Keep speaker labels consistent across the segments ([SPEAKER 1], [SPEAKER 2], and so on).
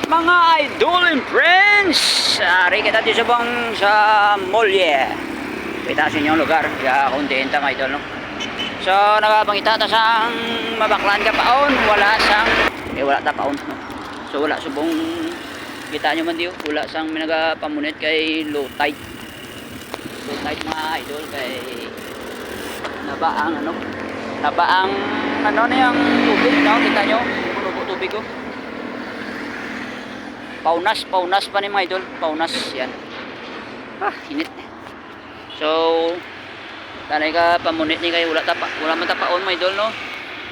[SPEAKER 1] Mga idol and friends, ari kita di subong sa Molye. Kita sa inyong lugar, kaya kontenta mga idol, no? So, nakapangita ta sang mabaklan ka paon, wala sang, wala ta paon, no? So, wala subong, kita nyo man diyo, wala sang minagapamunit kay low tide. Low tide mga idol, kay nabaang, nabaang, na yung tubig, no? Kita nyo, puno tubig ko. Paunas pa ni mga idol, paunas yan. Init. So, tanay ka pamunit ni kayo, wala man tapaon mga idol, no?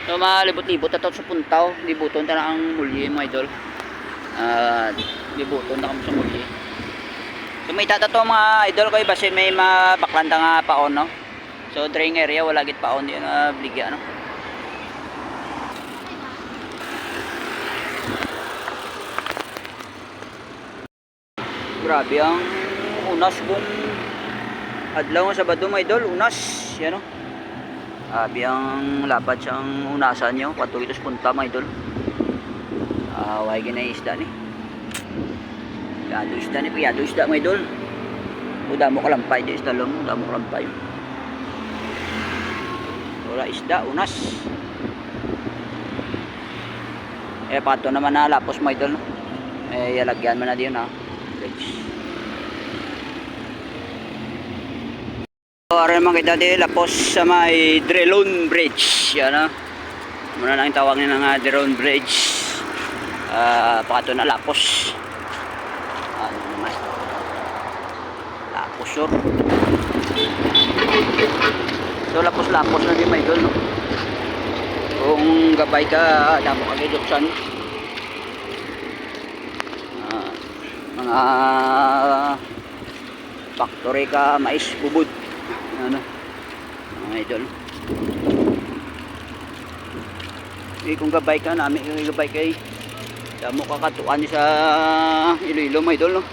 [SPEAKER 1] So, malibot-libot na sa puntaw, libuton ta na ang mulye mga idol. Libuton na kami sa mulye. So, may tatato mga idol kayo, basi may mabaklanta nga paon, no? So, drain area, wala git paon yun, bligya, no? Grabe ang unas kung adlaw sa Sabado mga idol, unas yan, no? Grabe ang lapad siyang unasan nyo, patuloy ito punta mga idol. Huwag na isda ni yado isda mga idol. Uda mo kalampay, di isda lang, uda mo kalampay. Wala isda, unas. Pato naman na lapos mga idol, no? Yalagyan mo na diyon, ha. Para makita din lapos sa may Drelon Bridge, yan, ha. Muna nang tawag nila nga Drelon Bridge. Pakato na lapos. Ano naman? Lapos yun. So lapos na din may idol, no? Kung gabay ka, damo ka giduksan. Mga factory ka mais bubud, ano mga idol. Kung gabay ka namin, gabay kay damo ka katuan sa Iloilo mga idol, no?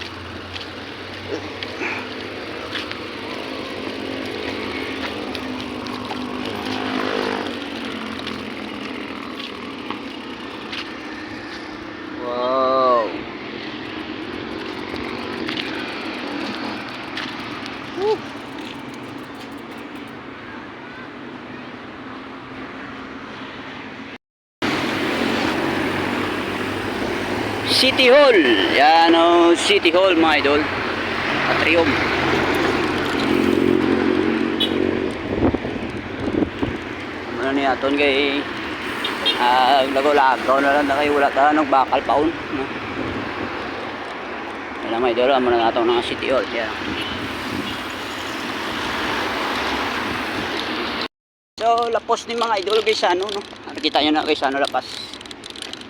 [SPEAKER 1] Wow. City Hall, yan, o, City Hall mga idol, atrium. Ano niya aton kay lagaw-lagaw na lang na kayo, wala ta bakal paon, no? Yan mga idol, ano na aton ng City Hall, yan. So lapos ni mga idol kay Sano, no? Nakita nyo na kay Sano lapas.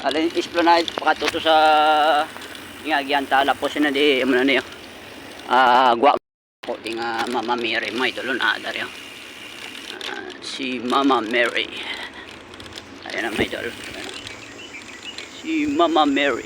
[SPEAKER 1] Alin esplanade pakatuto sa Gianta, lapos na di mo na niyo. Gwa ko ting Mama Mary may idol na ada rin. Si Mama Mary. Ayun na may idol. Si Mama Mary.